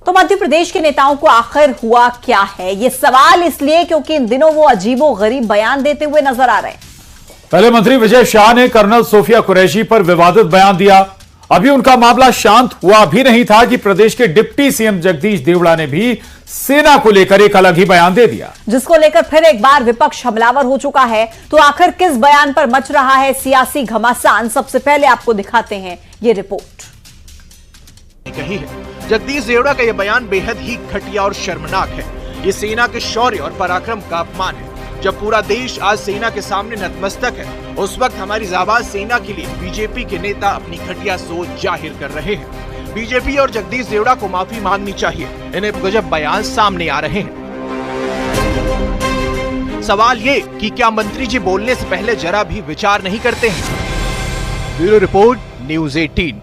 तो मध्य प्रदेश के नेताओं को आखिर हुआ क्या है, ये सवाल इसलिए क्योंकि इन दिनों वो अजीबोगरीब बयान देते हुए नजर आ रहे हैं। पहले मंत्री विजय शाह ने कर्नल सोफिया कुरैशी पर विवादित बयान दिया। अभी उनका मामला शांत हुआ भी नहीं था कि प्रदेश के डिप्टी सीएम जगदीश देवड़ा ने भी सेना को लेकर एक अलग ही बयान दे दिया, जिसको लेकर फिर एक बार विपक्ष हमलावर हो चुका है। तो आखिर किस बयान पर मच रहा है सियासी घमासान, सबसे पहले आपको दिखाते हैं ये रिपोर्ट। कही है जगदीश देवड़ा का यह बयान बेहद ही घटिया और शर्मनाक है। ये सेना के शौर्य और पराक्रम का अपमान है। जब पूरा देश आज सेना के सामने नतमस्तक है, उस वक्त हमारी जाबाज सेना के लिए बीजेपी के नेता अपनी घटिया सोच जाहिर कर रहे हैं। बीजेपी और जगदीश देवड़ा को माफी मांगनी चाहिए। इन्हें गजब बयान सामने आ रहे हैं। सवाल ये कि क्या मंत्री जी बोलने से पहले जरा भी विचार नहीं करते हैं? Bureau report, news 18।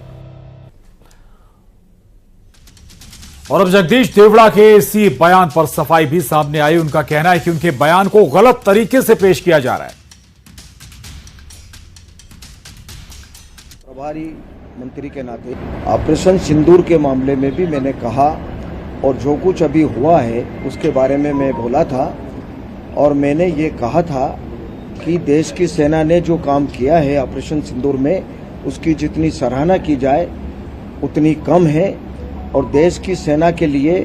और अब जगदीश देवड़ा के इसी बयान पर सफाई भी सामने आई। उनका कहना है कि उनके बयान को गलत तरीके से पेश किया जा रहा है। प्रभारी मंत्री के नाते ऑपरेशन सिंदूर के मामले में भी मैंने कहा और जो कुछ अभी हुआ है उसके बारे में मैं बोला था और मैंने ये कहा था कि देश की सेना ने जो काम किया है ऑपरेशन सिंदूर में, उसकी जितनी सराहना की जाए उतनी कम है। और देश की सेना के लिए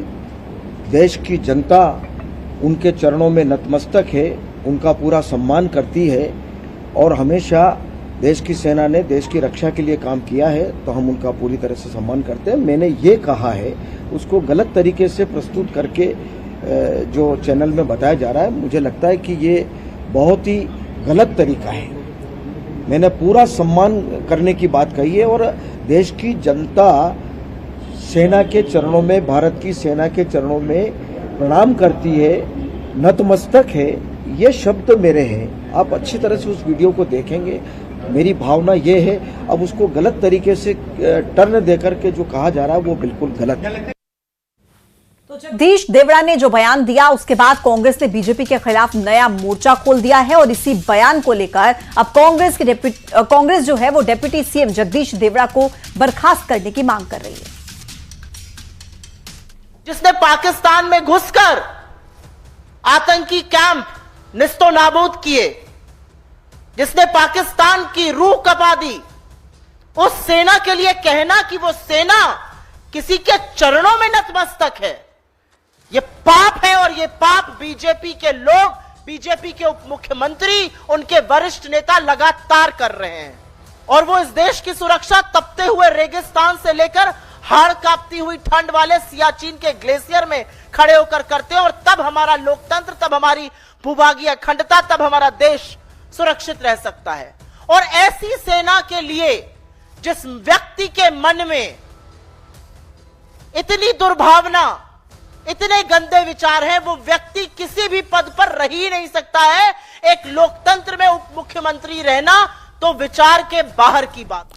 देश की जनता उनके चरणों में नतमस्तक है, उनका पूरा सम्मान करती है और हमेशा देश की सेना ने देश की रक्षा के लिए काम किया है, तो हम उनका पूरी तरह से सम्मान करते हैं। मैंने ये कहा है, उसको गलत तरीके से प्रस्तुत करके जो चैनल में बताया जा रहा है, मुझे लगता है कि ये बहुत ही गलत तरीका है। मैंने पूरा सम्मान करने की बात कही है और देश की जनता सेना के चरणों में, भारत की सेना के चरणों में प्रणाम करती है, नतमस्तक है। ये शब्द मेरे हैं। आप अच्छी तरह से उस वीडियो को देखेंगे। मेरी भावना ये है, अब उसको गलत तरीके से टर्न देकर के जो कहा जा रहा है वो बिल्कुल गलत है। तो जगदीश देवड़ा ने जो बयान दिया उसके बाद कांग्रेस ने बीजेपी के खिलाफ नया मोर्चा खोल दिया है और इसी बयान को लेकर अब कांग्रेस जो है वो डिप्टी सीएम जगदीश देवड़ा को बर्खास्त करने की मांग कर रही है। जिसने पाकिस्तान में घुसकर आतंकी कैंप निस्तो नाबूद किए, जिसने पाकिस्तान की रूह कपा दी, उस सेना के लिए कहना कि वो सेना किसी के चरणों में नतमस्तक है, ये पाप है। और ये पाप बीजेपी के लोग, बीजेपी के उप मुख्यमंत्री, उनके वरिष्ठ नेता लगातार कर रहे हैं। और वो इस देश की सुरक्षा तपते हुए रेगिस्तान से लेकर हाड़ कांपती हुई ठंड वाले सियाचिन के ग्लेशियर में खड़े होकर करते हैं। और तब हमारा लोकतंत्र, तब हमारी भूभागीय अखंडता, तब हमारा देश सुरक्षित रह सकता है। और ऐसी सेना के लिए जिस व्यक्ति के मन में इतनी दुर्भावना, इतने गंदे विचार हैं, वो व्यक्ति किसी भी पद पर रह ही नहीं सकता है। एक लोकतंत्र में उप मुख्यमंत्री रहना तो विचार के बाहर की बात।